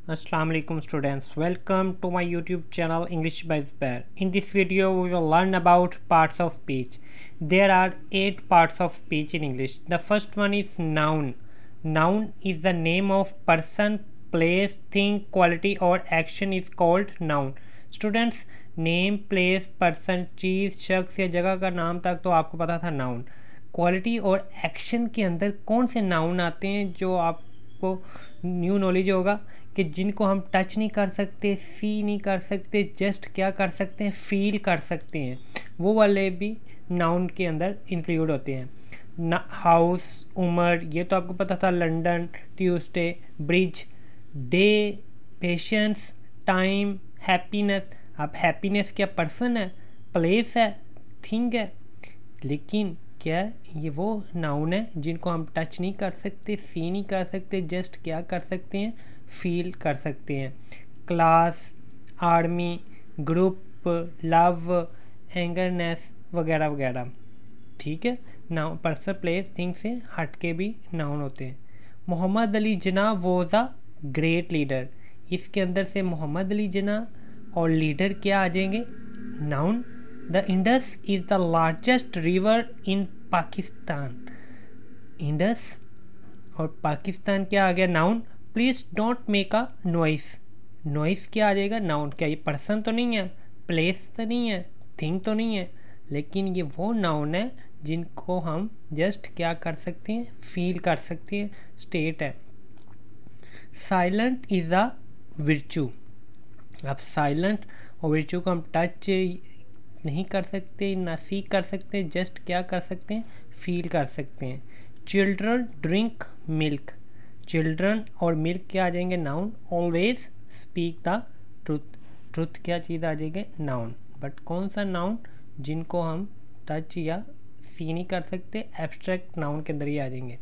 Assalamu alaikum students, welcome to my YouTube channel English by Zubair. In this video we will learn about parts of speech. There are 8 parts of speech in English. The first one is noun. Noun is the name of person, place, thing, quality or action is called noun. Students, name, place, person, चीज़, शख्स या जगह का नाम तक तो आपको पता था नाउन. क्वालिटी और एक्शन के अंदर कौन से नाउन आते हैं जो आपको न्यू नॉलेज होगा कि जिनको हम टच नहीं कर सकते, सी नहीं कर सकते, जस्ट क्या कर सकते हैं, फील कर सकते हैं, वो वाले भी नाउन के अंदर इंक्लूड होते हैं. हाउस, उमर, ये तो आपको पता था, London, Tuesday, bridge, day, patience, time, happiness. अब हैप्पीनेस क्या पर्सन है, प्लेस है, थिंग है, लेकिन क्या ये वो नाउन है जिनको हम टच नहीं कर सकते, सी नहीं कर सकते, जस्ट क्या कर सकते हैं, फील कर सकते हैं. Class, army, group, love, angerness वगैरह वगैरह. ठीक है, नाउन पर्सन, प्लेस, थिंग से हट के भी नाउन होते हैं. Mohammad Ali Jinnah was a great leader. इसके अंदर से मोहम्मद अली जिन्ना और लीडर क्या आ जाएंगे, noun. The Indus is the largest river in Pakistan. Indus और पाकिस्तान क्या आ गया, noun. Please don't make a noise. Noise क्या आ जाएगा, नाउन. क्या ये पर्सन तो नहीं है, प्लेस तो नहीं है, थिंग तो नहीं है, लेकिन ये वो नाउन है जिनको हम जस्ट क्या कर सकते हैं, फील कर सकते हैं, स्टेट है. Silent is a विर्चू. अब साइलेंट और विर्चू को हम टच नहीं कर सकते, ना सी कर सकते, जस्ट क्या कर सकते हैं, फील कर सकते हैं. Children drink milk. चिल्ड्रन और मिल्क क्या आ जाएंगे, noun. Always speak the truth. Truth क्या चीज़ आ जाएगी, नाउन. बट कौन सा नाउन जिनको हम टच या सी नहीं कर सकते, एब्स्ट्रैक्ट नाउन के अंदर ही आ जाएंगे.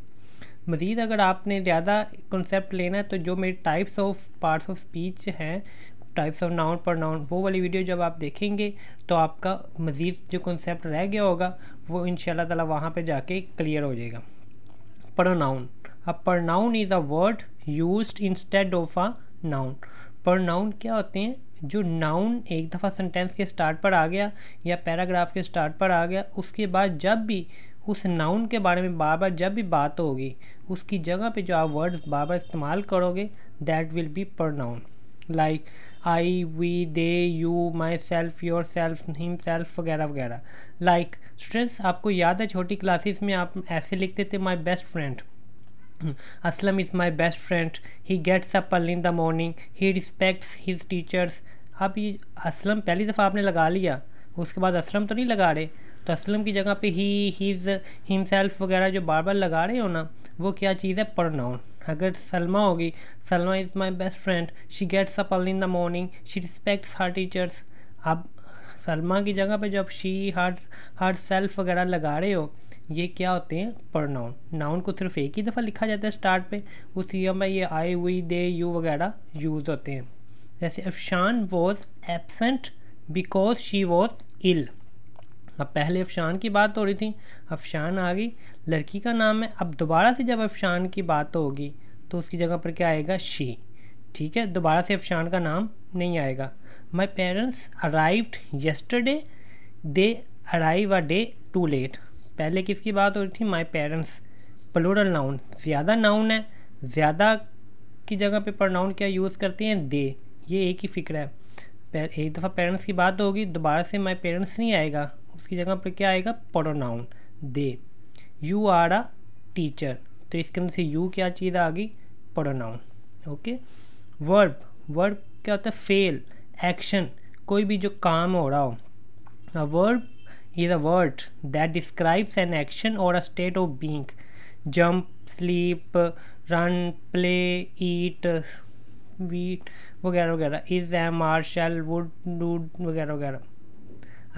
मज़ीद अगर आपने ज़्यादा कॉन्सेप्ट लेना है तो जो मेरे types of parts of speech हैं, टाइप्स ऑफ नाउन पर नाउन, वो वाली वीडियो जब आप देखेंगे तो आपका मज़ीद जो कॉन्सेप्ट रह गया होगा वो इंशाल्लाह ताला वहाँ पे जाके क्लियर हो जाएगा. Pronoun. A pronoun is a word used instead of a noun. Pronoun क्या होते हैं, जो नाउन एक दफ़ा सेंटेंस के स्टार्ट पर आ गया या पैराग्राफ के स्टार्ट पर आ गया, उसके बाद जब भी उस नाउन के बारे में बार बार जब भी बात होगी, उसकी जगह पे जो आप वर्ड्स बार बार इस्तेमाल करोगे, that will be pronoun. Like I, we, they, you, myself, yourself, himself वगैरह वगैरह. लाइक स्टूडेंट्स, आपको याद है छोटी क्लासेस में आप ऐसे लिखते थे, my best friend. Aslam is my best friend. He gets up early in the morning. He respects his teachers. अब ये असलम पहली दफ़ा आपने लगा लिया, उसके बाद असलम तो नहीं लगा रहे, तो असलम की जगह पे ही, हिज, हिमसेल्फ वगैरह जो बार बार लगा रहे हो ना, वो क्या चीज़ है, प्रोनाउन. अगर सलमा होगी, Salma is my best friend. She gets up early in the morning. She respects her teachers. अब सलमा की जगह पे जब शी, हर सेल्फ वगैरह लगा रहे हो, ये क्या होते हैं, प्रोनाउन. नाउन को सिर्फ एक ही दफ़ा लिखा जाता है स्टार्ट पे, उसी में ये आई, वी, दे, यू वगैरह यूज़ होते हैं. जैसे Afshan was absent because she was ill. अब पहले अफशान की बात हो रही थी, अफशान आ गई, लड़की का नाम है. अब दोबारा से जब अफशान की बात होगी तो उसकी जगह पर क्या आएगा, शी. ठीक है, दोबारा से अफशान का नाम नहीं आएगा. My parents arrived yesterday. They arrive a day too late. पहले किसकी बात हो रही थी, माई पेरेंट्स. प्लूरल नाउन, ज़्यादा नाउन है, ज़्यादा की जगह पे प्रोनाउन क्या यूज़ करते हैं, दे. ये एक ही फिक्र है. एक दफ़ा पेरेंट्स की बात होगी, दोबारा से माई पेरेंट्स नहीं आएगा, उसकी जगह पर क्या आएगा, pronoun, they. You are a teacher, तो इसके अंदर से यू क्या चीज़ आ गई, प्रोनाउन. ओके. वर्ब. वर्ब क्या होता है, फेल, एक्शन, कोई भी जो काम हो रहा हो. A verb is a word that describes an action or a state of being. Jump, sleep, run, play, eat, weed वगैरह वगैरह. is, am, are, shall, would, do वगैरह वगैरह.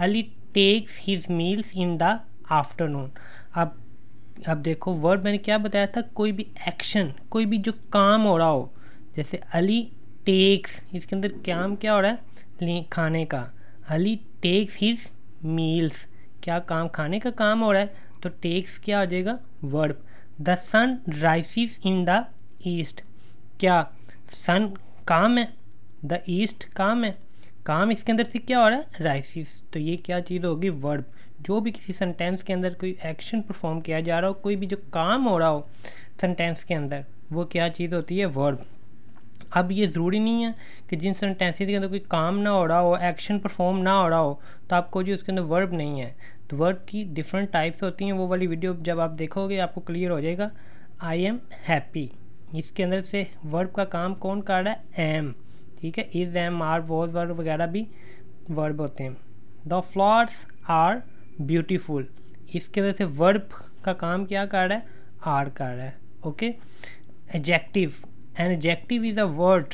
Ali takes his meals in the afternoon. अब देखो word मैंने क्या बताया था, कोई भी एक्शन, कोई भी जो काम हो रहा हो, जैसे अली टेक्स, इसके अंदर काम क्या हो रहा है, खाने का. अली टेक्स हिज मील्स, क्या काम, खाने का काम हो रहा है, तो टेक्स क्या हो जाएगा, verb. The sun rises in the east. क्या सन काम है, द ईस्ट काम है, काम इसके अंदर से क्या हो रहा है, राइसिस। तो ये क्या चीज़ होगी, वर्ब। जो भी किसी सेंटेंस के अंदर कोई एक्शन परफॉर्म किया जा रहा हो, कोई भी जो काम हो रहा हो सेंटेंस के अंदर, वो क्या चीज़ होती है, वर्ब। अब ये ज़रूरी नहीं है कि जिन सेंटेंसेस के अंदर कोई काम ना हो रहा हो, एक्शन परफॉर्म ना हो रहा हो, तो आपको जो उसके अंदर वर्ब नहीं है। तो वर्ब की डिफरेंट टाइप्स होती हैं, वो वाली वीडियो जब आप देखोगे आपको क्लियर हो जाएगा। आई एम हैप्पी, इसके अंदर से वर्ब का काम कौन कर रहा है, एम। ठीक है, is, am, are, was, verb वगैरह भी वर्ब होते हैं। द फ्लावर्स आर ब्यूटीफुल, इसके अंदर से वर्ब का काम क्या कर रहा है, आर कर रहा है। Okay. Adjective, an adjective is a word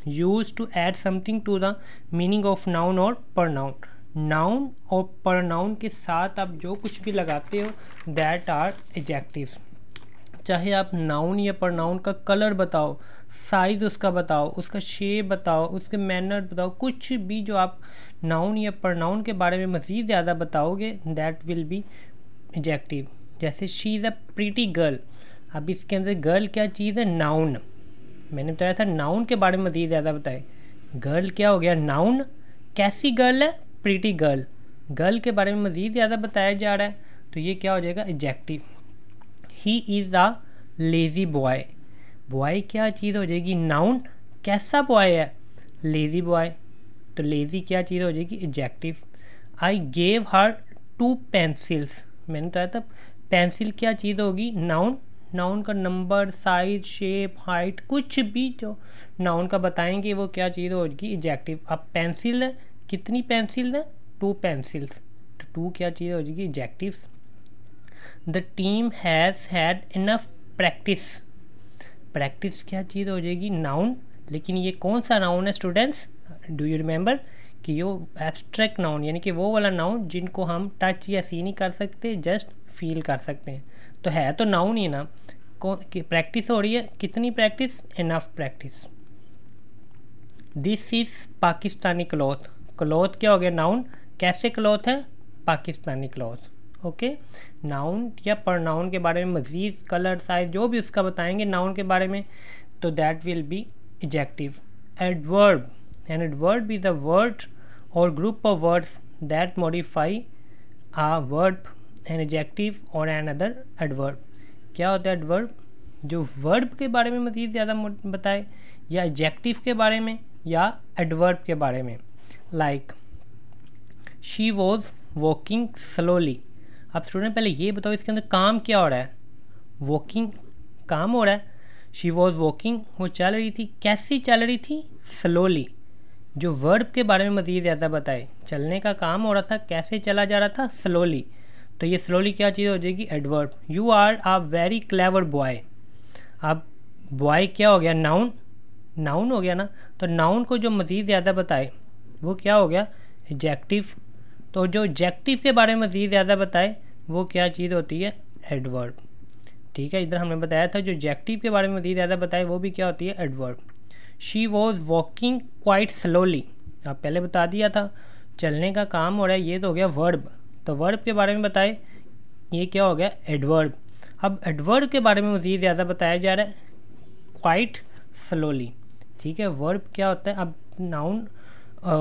use to add something to the meaning of noun और प्रनाउन। नाउन और प्रनाउन के साथ आप जो कुछ भी लगाते हो दैट आर एडजेक्टिव। चाहे आप नाउन या प्रनाउन का कलर बताओ, साइज़ उसका बताओ, उसका शेप बताओ, उसके मैनर बताओ, कुछ भी जो आप नाउन या प्रनाउन के बारे में मज़ीद ज़्यादा बताओगे दैट विल बी एडजेक्टिव। जैसे she is a pretty girl, अब इसके अंदर गर्ल क्या चीज़ है, नाउन। मैंने बताया था नाउन के बारे में मज़ीद ज़्यादा बताए। गर्ल क्या हो गया, नाउन। कैसी गर्ल है, प्रीटी गर्ल। गर्ल के बारे में मज़ीद ज़्यादा बताया जा रहा है, तो ये क्या हो जाएगा, adjective. He is a lazy boy, boy क्या चीज़ हो जाएगी, नाउन। कैसा बॉय है, लेज़ी बॉय, तो लेज़ी क्या चीज़ हो जाएगी, adjective. I gave her 2 pencils, मैंने बताया था पेंसिल क्या चीज़ होगी, नाउन। नाउन का नंबर, साइज, शेप, हाइट, कुछ भी जो नाउन का बताएंगे वो क्या चीज़ होगी, एडजेक्टिव। अब पेंसिल है, कितनी पेंसिल है, 2 पेंसिल्स, तो 2 क्या चीज़ हो जाएगी, adjective. The team has had enough practice, practice क्या चीज़ हो जाएगी, नाउन। लेकिन ये कौन सा नाउन है स्टूडेंट्स, डू यू रिमेंबर कि ये एब्स्ट्रैक्ट नाउन, यानी कि वो वाला नाउन जिनको हम टच या सी नहीं कर सकते, जस्ट फील कर सकते हैं। तो है तो नाउन ही ना। प्रैक्टिस हो रही है, कितनी practice, enough practice. This is Pakistani cloth, cloth क्या हो गया, नाउन। कैसे क्लॉथ है, पाकिस्तानी क्लॉथ। ओके। नाउन या प्रनाउन के बारे में मज़ीद कलर, साइज, जो भी उसका बताएंगे नाउन के बारे में, तो that will be adjective. Adverb, an adverb is a word और group of words that modify a verb, an adjective और एन अदर एडवर्ब। क्या होता है एडवर्ब, जो वर्ब के बारे में मज़ीद ज़्यादा बताए, या एडजेक्टिव के बारे में, या एडवर्ब के बारे में। Like she was walking slowly. अब स्टूडेंट पहले ये बताओ इसके अंदर काम क्या हो रहा है, वॉकिंग काम हो रहा है। शी वॉज वॉकिंग, वो चल रही थी, कैसी चल रही थी, स्लोली। जो वर्ब के बारे में मज़ीद ज़्यादा बताए, चलने का काम हो रहा था, कैसे चला जा रहा था, स्लोली। तो ये स्लोली क्या चीज़ हो जाएगी, adverb. You are a very clever boy, अब बॉय क्या हो गया, नाउन। नाउन हो गया ना, तो नाउन को जो मज़ीद ज़्यादा बताए वो क्या हो गया, एडजेक्टिव। तो जो एडजेक्टिव के बारे में मज़ीद ज़्यादा बताए वो क्या चीज़ होती है, एडवर्ब। ठीक है, इधर हमने बताया था जो एडजेक्टिव के बारे में मज़ीद ज़्यादा बताए वो भी क्या होती है, adverb. She was walking quite slowly, अब पहले बता दिया था चलने का काम हो रहा है, ये तो हो गया वर्ब। तो वर्ब के बारे में बताए, ये क्या हो गया, एडवर्ब। अब एडवर्ब के बारे में मज़ीद ज़्यादा बताया जा रहा है, क्वाइट स्लोली। ठीक है, वर्ब क्या होता है, अब नाउन,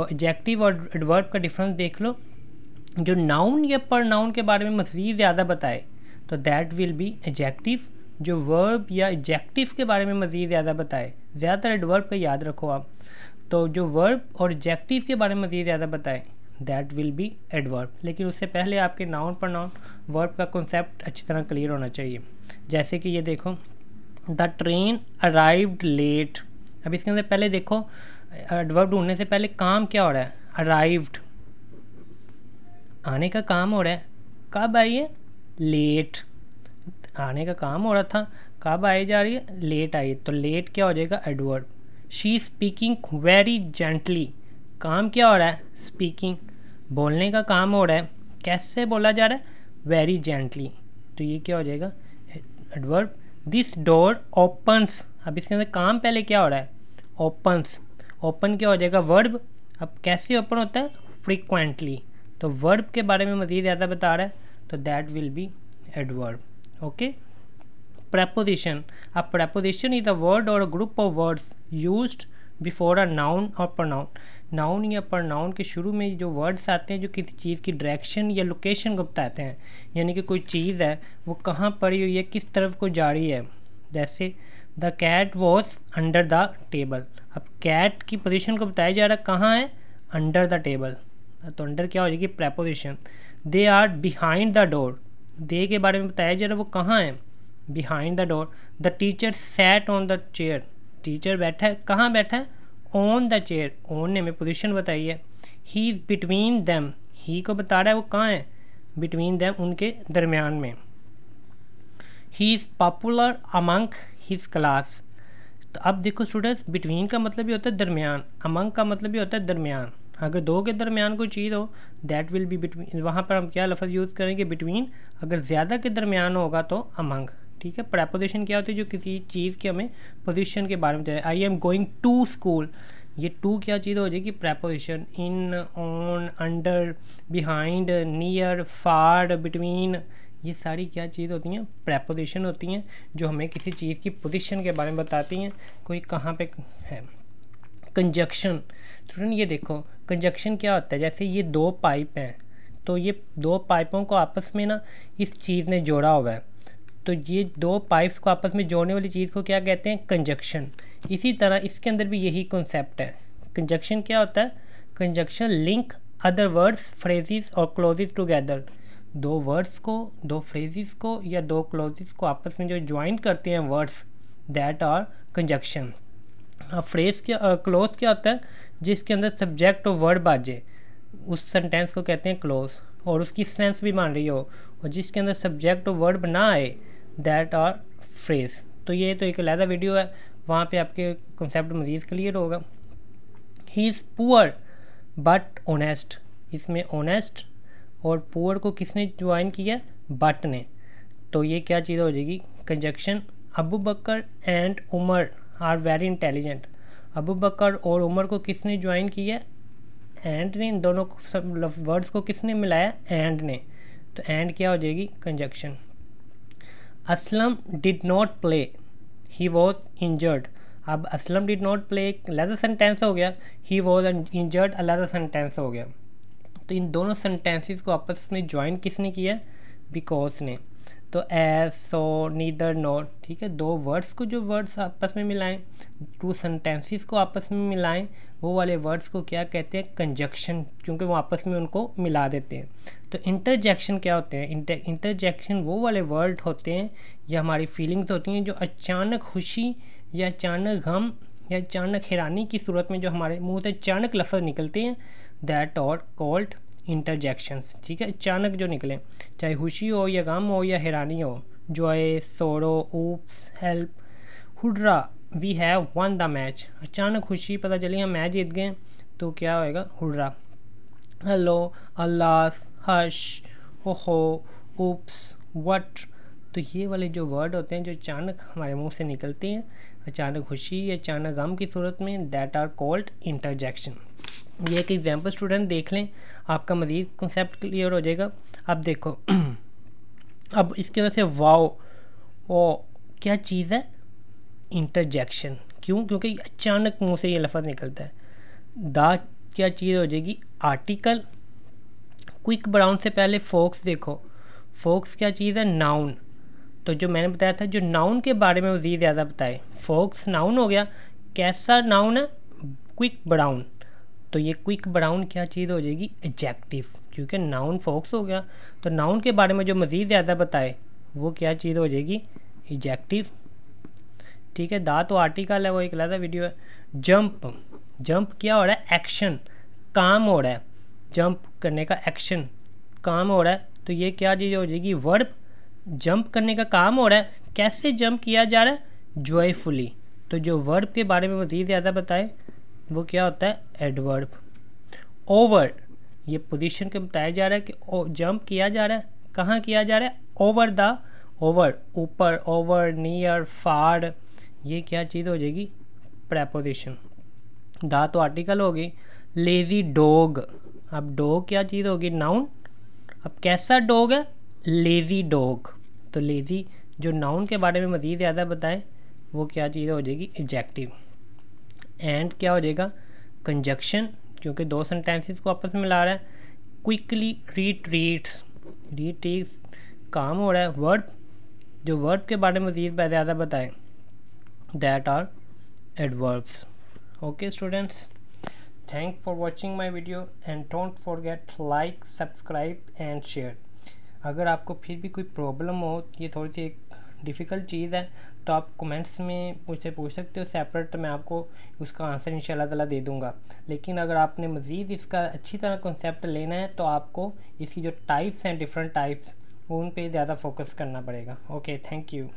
एडजेक्टिव और एडवर्ब का डिफरेंस देख लो। जो नाउन या प्रनाउन के बारे में मज़ीद ज़्यादा बताए तो दैट विल बी एडजेक्टिव। जो वर्ब या एडजेक्टिव के बारे में मज़ीद ज़्यादा बताए, ज़्यादातर एडवर्ब का याद रखो आप, तो जो वर्ब और एडजेक्टिव के बारे में मज़ीद ज़्यादा बताए दैट विल बी एडवर्ब। लेकिन उससे पहले आपके नाउन प्रनाउन वर्ब का कॉन्सेप्ट अच्छी तरह क्लियर होना चाहिए। जैसे कि ये देखो, द ट्रेन अराइव्ड लेट। अब इसके अंदर पहले देखो एडवर्ब ढूंढने से पहले काम क्या हो रहा है, अराइव्ड, आने का काम हो रहा है। कब आई है, लेट, आने का काम हो रहा था, कब आई जा रही है, लेट आई, तो लेट क्या हो जाएगा, adverb. She speaking very gently, काम क्या हो रहा है, स्पीकिंग, बोलने का काम हो रहा है, कैसे बोला जा रहा है, वेरी जेंटली, तो ये क्या हो जाएगा, एडवर्ब। दिस डोर ओपन्स, अब इसके अंदर काम पहले क्या हो रहा है, ओपन्स, ओपन क्या हो जाएगा, वर्ब। अब कैसे ओपन होता है, फ्रीक्वेंटली, तो वर्ब के बारे में मज़ीद ज़्यादा बता रहा है, तो that will B adverb. Okay. preposition, a preposition is a word or a group of words used before a noun और प्रोनाउन। नाउन या प्रोनाउन के शुरू में जो वर्ड्स आते हैं जो किसी चीज़ की डायरेक्शन या लोकेशन को बताते हैं, यानी कि कोई चीज़ है वो कहाँ पड़ी हुई है, किस तरफ को जा रही है। जैसे the cat was under the table. अब कैट की पोजीशन को बताया जा रहा है कहाँ है, अंडर द टेबल, तो अंडर क्या हो जाएगी, preposition. They are behind the door. They के बारे में बताया जा रहा है वो कहाँ है, behind the door. The teacher sat on the chair. Teacher बैठा है, कहाँ बैठा है, ऑन द चेयर। ऑन ने हमें पोजीशन बताई है। He is between them. He को बता रहा है वो कहाँ है, बिटवीन दैम, उनके दरमियान में। He is popular among his class. तो अब देखो स्टूडेंट्स, बिटवीन का मतलब भी होता है दरमियान, अमंग का मतलब भी होता है दरमियान। अगर दो के दरमियान कोई चीज़ हो दैट विल बी बिटवीन, वहाँ पर हम क्या लफ्ज़ यूज़ करेंगे, बिटवीन। अगर ज़्यादा के दरमियान होगा तो अमंग। ठीक है, प्रेपोजिशन क्या होती है, जो किसी चीज़ के हमें पोजीशन के बारे में बताए। I am going to school, ये टू क्या चीज़ हो जाएगी, preposition. In, on, under, behind, near, far, between, ये सारी क्या चीज़ होती हैं, प्रेपोजिशन होती हैं, जो हमें किसी चीज़ की पोजीशन के बारे में बताती हैं, कोई कहाँ पे है। कंजक्शन, स्टूडेंट ये देखो कंजक्शन क्या होता है, जैसे ये दो पाइप हैं, तो ये दो पाइपों को आपस में ना इस चीज़ ने जोड़ा हुआ है, तो ये दो पाइप्स को आपस में जोड़ने वाली चीज़ को क्या कहते हैं, कंजक्शन। इसी तरह इसके अंदर भी यही कॉन्सेप्ट है। कंजक्शन क्या होता है, conjunction link other words, phrases और क्लोजेस टुगेदर। दो वर्ड्स को, दो फ्रेजेस को या दो क्लोजेस को आपस में जो ज्वाइन करते हैं वर्ड्स, दैट आर कंजक्शन। अब फ्रेज क्या, क्लोज क्या होता है, जिसके अंदर सब्जेक्ट और वर्ड बाजे, उस सेंटेंस को कहते हैं क्लोज, और उसकी सेंस भी मान रही हो, और जिसके अंदर सब्जेक्ट और वर्ड ना आए दैट आर फ्रेज। तो ये तो एक अलग वीडियो है, वहाँ पे आपके कॉन्सेप्ट मज़ीद क्लियर होगा। He is poor but honest. इसमें ऑनेस्ट और पुअर को किसने ज्वाइन किया, बट ने, तो ये क्या चीज़ हो जाएगी, conjunction. Abu Bakr and Umar are very intelligent. Abu Bakr और उमर को किसने ज्वाइन किया, एंड ने। इन दोनों वर्ड्स को किसने मिलाया, एंड ने, तो एंड क्या हो जाएगी, conjunction. Aslam did not play, he was injured. अब असलम डिड नॉट प्ले एक अलग सेंटेंस हो गया, ही वॉज इंजर्ड अलग सेंटेंस हो गया। तो इन दोनों सेंटेंसेस को आपस में ज्वाइन किसने किया, बिकॉज ने। तो एज, सो, नीदर, नॉट, ठीक है, दो वर्ड्स को जो वर्ड्स आपस में मिलाएं, टू सेंटेंसेस को आपस में मिलाएं, वो वाले वर्ड्स को क्या कहते हैं, कंजक्शन, क्योंकि वो आपस में उनको मिला देते हैं। तो इंटरजेक्शन क्या होते हैं, इंटरजेक्शन वो वाले वर्ड होते हैं या हमारी फीलिंग्स होती हैं जो अचानक खुशी या अचानक गम या अचानक हैरानी की सूरत में जो हमारे मुंह से अचानक लफ्ज़ निकलते हैं, दैट आर कॉल्ड इंटरजेक्शंस। ठीक है, अचानक जो निकले, चाहे खुशी हो या गम हो या हैरानी हो, joy, sorrow, oops, help, hurrah, we have won the match. अचानक खुशी, पता चली हम मैच जीत गए, तो क्या होएगा, हुड्रा। हेलो, अल्लाह, हश, ओहो, ऊप्स, वट, तो ये वाले जो वर्ड होते हैं जो अचानक हमारे मुंह से निकलते हैं, अचानक खुशी या अचानक गम की सूरत में, दैट आर कॉल्ड इंटरजेक्शन। ये एक एग्जाम्पल स्टूडेंट देख लें, आपका मज़ीद कंसेप्ट क्लियर हो जाएगा। अब देखो अब इसकी वजह से वाओ, ओ क्या चीज़ है, इंटरजेक्शन। क्यों, क्योंकि अचानक मुंह से ये लफ्ज़ निकलता है। दा क्या चीज़ हो जाएगी, आर्टिकल। क्विक ब्राउन से पहले फोक्स देखो, फोक्स क्या चीज़ है, नाउन। तो जो मैंने बताया था, जो नाउन के बारे में मज़ीद ज़्यादा बताए, फोक्स नाउन हो गया, कैसा नाउन है, क्विक ब्राउन। तो ये क्विक ब्राउन क्या चीज़ हो जाएगी, एडजेक्टिव, क्योंकि नाउन फोक्स हो गया, तो नाउन के बारे में जो मज़ीद ज़्यादा बताए वो क्या चीज़ हो जाएगी, एडजेक्टिव। ठीक है, दा तो आर्टिकल है, वो एक अलग वीडियो है। जंप, जंप क्या हो रहा है, एक्शन, काम हो रहा है, जंप करने का एक्शन, काम हो रहा है, तो ये क्या चीज़ हो जाएगी, वर्ब। जंप करने का काम हो रहा है, कैसे जंप किया जा रहा है, जॉयफुली। तो जो वर्ब के बारे में मज़ीद ज़्यादा बताए वो क्या होता है, एडवर्ब। ओवर, ये पोजीशन के बताया जा रहा है कि जंप किया जा रहा है, कहाँ किया जा रहा है, ओवर द, ओवर ऊपर, ओवर, नियर, फार, ये क्या चीज़ हो जाएगी, प्रेपोजिशन। दा तो आर्टिकल होगी। लेज़ी डॉग, अब डॉग क्या चीज़ होगी, नाउन। अब कैसा डॉग है, लेज़ी डॉग। तो लेज़ी जो नाउन के बारे में मज़ीद ज़्यादा बताए वो क्या चीज़ हो जाएगी, एडजेक्टिव। एंड क्या हो जाएगा, कंजक्शन, क्योंकि दो सेंटेंसेस को आपस में मिला रहा है। क्विकली रिट्रीट्स, रिट्रीट्स काम हो रहा है। वर्ब, जो वर्ब के बारे में मज़ीद ज़्यादा बताएं, that are adverbs. Okay students, thank for watching my video and don't forget like, subscribe and share. अगर आपको फिर भी कोई प्रॉब्लम हो, ये थोड़ी सी एक डिफ़िकल्ट चीज़ है, तो आप कमेंट्स में मुझसे पूछ सकते हो सेपरेट, मैं आपको उसका आंसर इंशाल्लाह ताला दे दूंगा। लेकिन अगर आपने मज़ीद इसका अच्छी तरह कॉन्सेप्ट लेना है तो आपको इसकी जो टाइप्स हैं, डिफरेंट टाइप्स, उन पे ज़्यादा फोकस करना पड़ेगा। Okay, thank you.